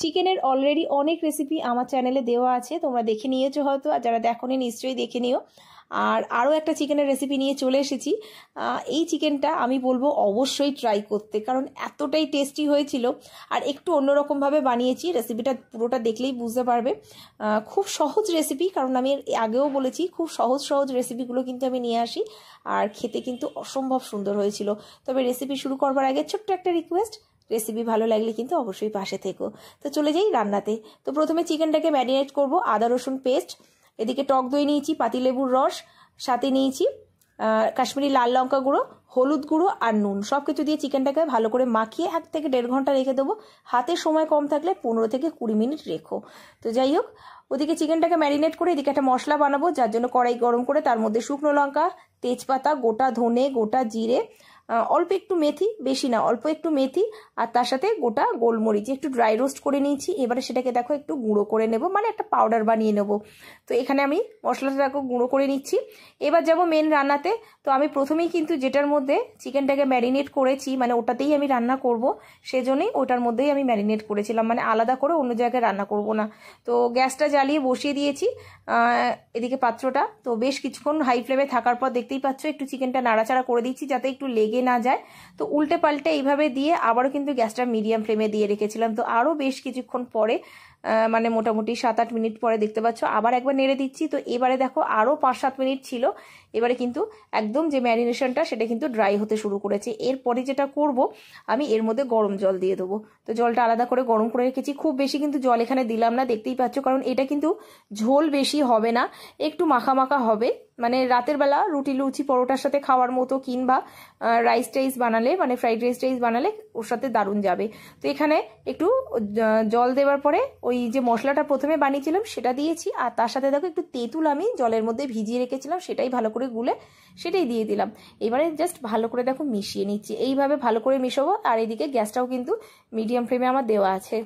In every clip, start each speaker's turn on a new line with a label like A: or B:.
A: চিকেনের অলরেডি অনেক রেসিপি আমার চ্যানেলে দেওয়া আছে, তোমরা দেখে নিয়েছো হয়তো, আর যারা দেখোনি নিশ্চয়ই দেখে নিও। আর আরও একটা চিকেনের রেসিপি নিয়ে চলে এসেছি। এই চিকেনটা আমি বলবো অবশ্যই ট্রাই করতে, কারণ এতটাই টেস্টি হয়েছিল। আর একটু অন্যরকমভাবে বানিয়েছি, রেসিপিটা পুরোটা দেখলেই বুঝতে পারবে। খুব সহজ রেসিপি, কারণ আমি আগেও বলেছি খুব সহজ সহজ রেসিপিগুলো কিন্তু আমি নিয়ে আসি, আর খেতে কিন্তু অসম্ভব সুন্দর হয়েছিল। তবে রেসিপি শুরু করবার আগে ছোট্ট একটা রিকোয়েস্ট, রেসিপি ভালো লাগলে কিন্তু অবশ্যই পাশে থেকো। তো চলে যাই রান্নাতে। তো প্রথমে চিকেনটাকে ম্যারিনেট করব। আদা রসুন পেস্ট, এদিকে টক দই নিয়েছি, পাতিলেবুর রস, সাথে নিয়েছি কাশ্মীরি লাল লঙ্কা গুঁড়ো, হলুদ গুঁড়ো আর নুন। সব কিছু দিয়ে চিকেনটাকে ভালো করে মাখিয়ে 1 থেকে 1.5 ঘন্টা রেখে দেবো। হাতে সময় কম থাকলে 15 থেকে 20 মিনিট রেখো। তো যাই হোক, ওদিকে চিকেনটাকে ম্যারিনেট করে এদিকে একটা মশলা বানাবো, যার জন্য কড়াই গরম করে তার মধ্যে শুকনো লঙ্কা, তেজপাতা, গোটা ধনে, গোটা জিরে, অল্প একটু মেথি, বেশি না, অল্প একটু মেথি, আর তার সাথে গোটা গোলমরিচ একটু ড্রাই রোস্ট করে নিয়েছি। এবারে সেটাকে দেখো একটু গুঁড়ো করে নেব, মানে একটা পাউডার বানিয়ে নেব। তো এখানে আমি মশলাটাকে গুঁড়ো করে নিচ্ছি। এবার যাব মেন রান্নাতে। তো আমি প্রথমেই কিন্তু যেটার মধ্যে চিকেনটাকে ম্যারিনেট করেছি, মানে ওটাতেই আমি রান্না করব, সেজন্যই ওটার মধ্যেই আমি ম্যারিনেট করেছিলাম, মানে আলাদা করে অন্য জায়গায় রান্না করব না। তো গ্যাসটা জ্বালিয়ে বসিয়ে দিয়েছি এদিকে পাত্রটা। তো বেশ কিছুক্ষণ হাই ফ্লেমে থাকার পর দেখতেই পাচ্ছ একটু চিকেনটা নাড়াচাড়া করে দিচ্ছি যাতে একটু লেগে না যায়। তো উল্টে পাল্টে এইভাবে দিয়ে আবারও কিন্তু গ্যাসটা মিডিয়াম ফ্লেমে দিয়ে রেখেছিলাম। তো আরও বেশ কিছুক্ষণ পরে, মানে মোটামুটি 7-8 মিনিট পরে দেখতে পাচ্ছ আবার একবার নেড়ে দিচ্ছি। তো এবারে দেখো আরও 5-7 মিনিট ছিল। এবারে কিন্তু একদম যে ম্যারিনেশনটা সেটা কিন্তু ড্রাই হতে শুরু করেছে। এরপরে যেটা করব, আমি এর মধ্যে গরম জল দিয়ে দেবো। তো জলটা আলাদা করে গরম করে রেখেছি। খুব বেশি কিন্তু জল এখানে দিলাম না, দেখতেই পাচ্ছ, কারণ এটা কিন্তু ঝোল বেশি হবে না, একটু মাখা মাখা হবে। মানে রাতের বেলা রুটি লুচি পরোটার সাথে খাওয়ার মতো, কিংবা রাইস টাইস বানালে, মানে ফ্রাইড রাইস টাইস বানালে ওর সাথে দারুণ যাবে। তো এখানে একটু জল দেওয়ার পরে ওই যে মশলাটা প্রথমে বানিয়েছিলাম সেটা দিয়েছি, আর তার সাথে দেখো একটু তেঁতুল আমি জলের মধ্যে ভিজিয়ে রেখেছিলাম, সেটাই ভালো করে গুলে সেটাই দিয়ে দিলাম। এবারে জাস্ট ভালো করে দেখো মিশিয়ে নিচ্ছি, এইভাবে ভালো করে মিশাবো। আর এদিকে গ্যাসটাও কিন্তু মিডিয়াম ফ্লেমে আমার দেওয়া আছে।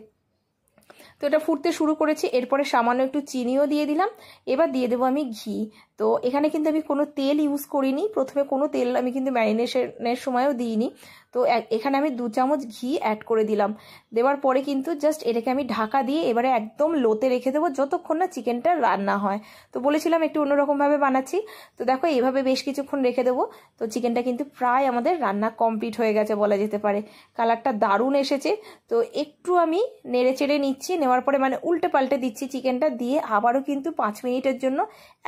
A: তো এটা ফুটতে শুরু করেছি। এরপরে সামান্য একটু চিনিও দিয়ে দিলাম। এবার দিয়ে দেবো আমি ঘি। তো এখানে কিন্তু আমি কোনো তেল ইউজ করিনি, প্রথমে কোনো তেল আমি কিন্তু ম্যারিনেশনের সময়ও দিইনি। তো এখানে আমি 2 চামচ ঘি অ্যাড করে দিলাম। দেওয়ার পরে কিন্তু জাস্ট এটাকে আমি ঢাকা দিয়ে এবারে একদম লোতে রেখে দেবো যতক্ষণ না চিকেনটা রান্না হয়। তো বলেছিলাম একটু অন্যরকমভাবে বানাচ্ছি। তো দেখো এইভাবে বেশ কিছুক্ষণ রেখে দেবো। তো চিকেনটা কিন্তু প্রায় আমাদের রান্না কমপ্লিট হয়ে গেছে বলা যেতে পারে। কালারটা দারুণ এসেছে। তো একটু আমি নেড়ে চেড়ে নিচ্ছি, নেওয়ার পরে মানে উল্টে পাল্টে দিচ্ছি চিকেনটা, দিয়ে আবারও কিন্তু 5 মিনিটের জন্য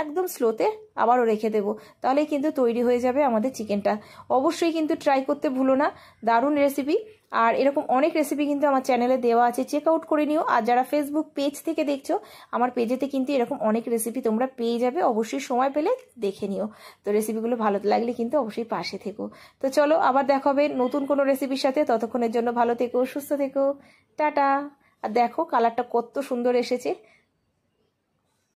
A: একদম স্লোতে আবারও রেখে দেবো। তাহলেই কিন্তু তৈরি হয়ে যাবে আমাদের চিকেনটা। অবশ্যই কিন্তু ট্রাই করতে ভুলো না, দারুণ রেসিপি। আর এরকম অনেক রেসিপি কিন্তু আমার চ্যানেলে দেওয়া আছে, চেক আউট করে নিও। আর যারা ফেসবুক পেজ থেকে দেখছো, আমার পেজেতে কিন্তু এরকম অনেক রেসিপি তোমরা পেয়ে যাবে, অবশ্যই সময় পেলে দেখে নিও। তো রেসিপিগুলো ভালো লাগলে কিন্তু অবশ্যই পাশে থেকো। তো চলো আবার দেখা হবে নতুন কোনো রেসিপির সাথে। ততক্ষণের জন্য ভালো থেকো, সুস্থ থেকো, টাটা। আর দেখো কালারটা কত সুন্দর এসেছে।